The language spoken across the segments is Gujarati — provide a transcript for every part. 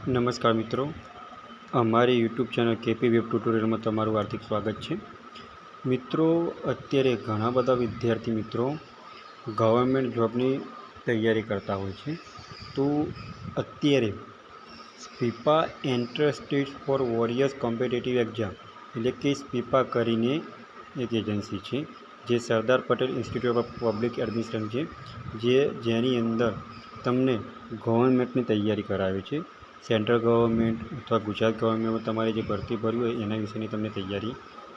નમસ્કાર મિત્રો, અમારી યુટ્યુબ ચેનલ કેપી વેબ ટ્યુટોરિયલમાં તમારું હાર્દિક સ્વાગત છે। મિત્રો, અત્યારે ઘણા બધા વિદ્યાર્થી મિત્રો ગવર્મેન્ટ જોબની તૈયારી કરતા હોય છે। તો અત્યારે SPIPA entrance test for warriors competitive exam એટલે કે સ્પીપા કરીને એક એજન્સી છે જે Sardar Patel institute of public administration છે, જેની અંદર તમને ગવર્મેન્ટની તૈયારી કરાવે છે। સેન્ટ્રલ ગવર્મેન્ટ અથવા ગુજરાત ગવર્મેન્ટમાં તમારે જે ભરતી ભરવી હોય એના વિશેની તમને તૈયારી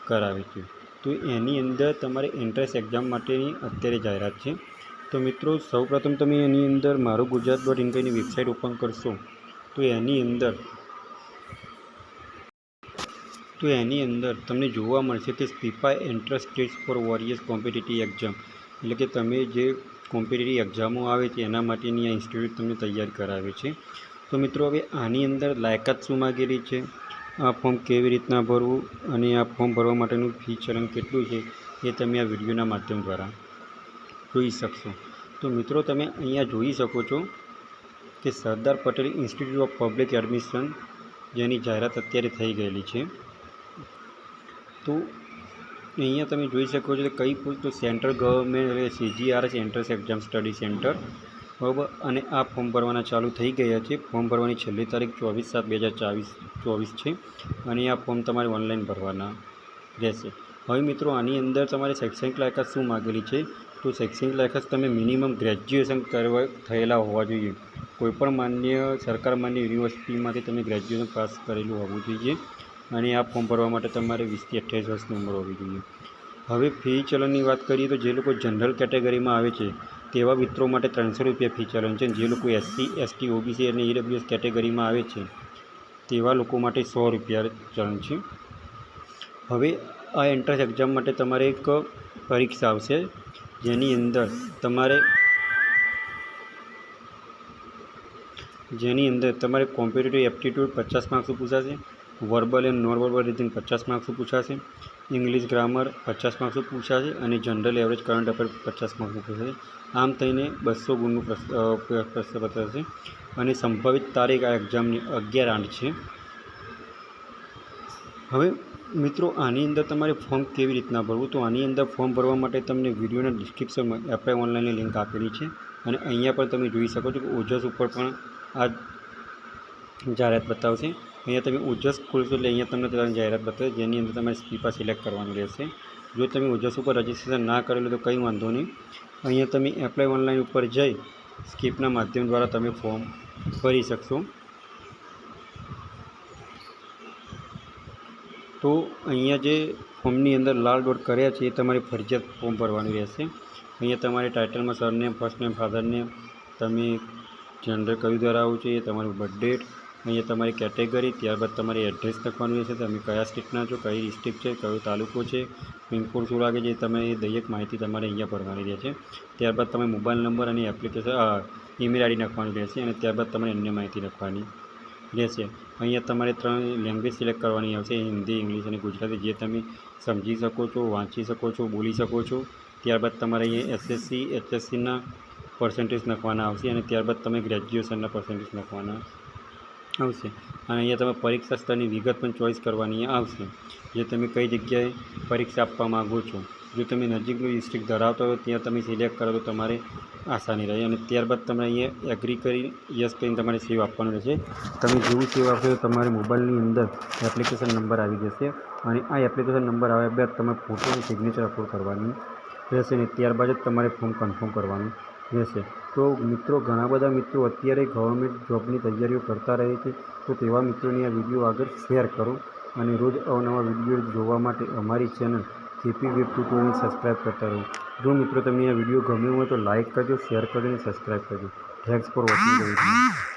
કરાવે છે। તો એની અંદર તમારે એન્ટ્રન્સ એક્ઝામ માટેની અત્યારે જાહેરાત છે। તો મિત્રો, સૌપ્રથમ તમે એની અંદર મારું ગુજરાત.in કહીને વેબસાઇટ ઓપન કરશો તો એની અંદર તમને જોવા મળશે કે SPIPA entrance test for warriors competitive exam એટલે કે તમે જે કોમ્પિટિટિવ એક્ઝામો આવે છે એના માટેની આ ઇન્સ્ટિટ્યૂટ તમને તૈયાર કરાવે છે। તો મિત્રો, હવે આની અંદર લાયકાત શું માગેલી છે, આ ફોર્મ કેવી રીતના ભરવું અને આ ફોર્મ ભરવા માટેનું ફી ચલણ કેટલું છે એ તમે આ વિડીયોના માધ્યમ દ્વારા જોઈ શકશો। તો મિત્રો, તમે અહીંયા જોઈ શકો છો કે સરદાર Patel institute of public administration જેની જાહેરાત અત્યારે થઈ ગયેલી છે। તો અહીંયા તમે જોઈ શકો છો કે કઈ પોસ્ટ, તો સેન્ટ્રલ ગવર્મેન્ટ એટલે CGRS entrance exam study centre, બરાબર। અને આ ફોર્મ ભરવાના ચાલુ થઈ ગયા છે। ફોર્મ ભરવાની છેલ્લી તારીખ 24/7/2024 છે અને આ ફોર્મ તમારે ઓનલાઈન ભરવાના રહેશે। હવે મિત્રો, આની અંદર તમારે શૈક્ષણિક લાયકાત શું માગેલી છે, તો શૈક્ષણિક લાયકાત તમે મિનિમમ ગ્રેજ્યુએશન થયેલા હોવા જોઈએ। કોઈપણ સરકાર માન્ય યુનિવર્સિટીમાંથી તમે ગ્રેજ્યુએશન પાસ કરેલું હોવું જોઈએ અને આ ફોર્મ ભરવા માટે તમારે 20 થી 28 વર્ષની ઉંમર હોવી જોઈએ। હવે ફી ચલણની વાત કરીએ તો જે લોકો જનરલ કેટેગરીમાં આવે છે તેવા મિત્રો માટે 300 રૂપિયા ફી ચલણ છે। જે લોકો SC, ST, OBC અને EWS કેટેગરીમાં આવે છે તેવા લોકો માટે 100 રૂપિયા ચલણ છે। હવે આ એન્ટ્રન્સ એક્ઝામ માટે તમારે એક પરીક્ષા આવશે જેની અંદર તમારે કોમ્પિટિટિવ એપ્ટિટ્યૂડ 50 માર્ક્સનું પૂછાશે, verbal and non verbal reading 50 માર્ક્સનું પૂછાશે, ઇંગ્લિશ ગ્રામર 50 માર્ક્સનું પૂછાશે અને જનરલ એવરેજ કરંટ અફેર 50 માર્ક્સનું પૂછાશે। આમ થઈને 200 ગુણનું પ્રશ્નપત્ર હશે અને સંભવિત તારીખ આ એક્ઝામની 11/8 છે। હવે મિત્રો, આની અંદર તમારે ફોર્મ કેવી રીતના ભરવું, તો આની અંદર ફોર્મ ભરવા માટે તમને વિડીયોના ડિસ્ક્રિપ્શનમાં એપ્લાય ઓનલાઈનની લિંક આપેલી છે અને અહીંયા પણ તમે જોઈ શકો છો કે ઓજસ ઉપર પણ આ જાહેરાત બતાવશે। અહીંયા તમે ઓજસ ખોલશો એટલે અહીંયા તમને જાહેરાત બતાવશે જેની અંદર તમારે સ્પીપા સિલેક્ટ કરવાનું રહેશે। જો તમે ઓજસ ઉપર રજિસ્ટ્રેશન ના કરેલું તો કંઈ વાંધો નહીં, અહીંયા તમે એપ્લાય ઓનલાઈન ઉપર જઈ સ્કીપના માધ્યમ દ્વારા તમે ફોર્મ ભરી શકશો। તો અહીંયા જે ફોર્મની અંદર લાલ ડોટ કર્યા છે એ તમારે ફરજિયાત ફોર્મ ભરવાનું રહેશે। અહીંયા તમારે ટાઇટલમાં surname, first name, father name, તમે જેન્ડર કયું ધરાવો છો એ, તમારું બર્થ ડેટ, અહીંયા તમારી કેટેગરી, ત્યારબાદ તમારે એડ્રેસ લખવાનું રહેશે, તમે કયા સ્ટેટના છો, કઈ ડિસ્ટ્રિક્ટ છે, કયો તાલુકો છે, પિનકોડ શું લાગે છે, તમે એ દરેક માહિતી તમારે અહીંયા ભરવાની રહેશે। ત્યારબાદ તમે મોબાઈલ નંબર અને ઈમેલ આઈડી નાખવાનું રહેશે અને ત્યારબાદ તમારે અન્ય માહિતી લખવાની રહેશે। અહીંયા તમારે 3 લેંગ્વેજ સિલેક્ટ કરવાની આવશે, હિન્દી, ઇંગ્લિશ અને ગુજરાતી, જે તમે સમજી શકો છો, વાંચી શકો છો, બોલી શકો છો। ત્યારબાદ તમારે અહીંયા SSC, HSCના પર્સન્ટેજ લખવાના આવશે અને ત્યારબાદ તમે ગ્રેજ્યુએશનના પર્સન્ટેજ લખવાના આવશે અને અહીંયા તમે પરીક્ષા સ્થળની વિગત પણ ચોઈસ કરવાની આવશે, જે તમે કઈ જગ્યાએ પરીક્ષા આપવા માગો છો। જો તમે નજીકનું ડિસ્ટ્રિક્ટ ધરાવતા હોય ત્યાં તમે સિલેક્ટ કરો તો તમારે આસાની રહે અને ત્યારબાદ તમે અહીંયા એગ્રી કરી યસ કરીને તમારે સેવ આપવાનું રહેશે। તમે જેવું સેવ આપશો તો તમારે મોબાઈલની અંદર એપ્લિકેશન નંબર આવી જશે અને આ એપ્લિકેશન નંબર આવ્યા બાદ તમે ફોટો અને સિગ્નેચર અપલોડ કરવાની રહેશે અને ત્યારબાદ જ તમારે ફોર્મ કન્ફર્મ કરવાનું રહેશે। તો મિત્રો, ઘણા બધા મિત્રો અત્યારે ગવર્મેન્ટ જોબની તૈયારીઓ કરતા રહે છે, તો તેવા મિત્રોને આ વિડીયો આગળ શેર કરો અને રોજ અવનવા વિડીયો જોવા માટે અમારી ચેનલ કેપી વેબ ટ્યુટોરિયલને સબસ્ક્રાઈબ કરતા રહો। જો મિત્રો તમને આ વિડીયો ગમ્યો હોય તો લાઇક કરજો, શેર કરજો અને સબસ્ક્રાઈબ કરજો। Thanks for watching the video.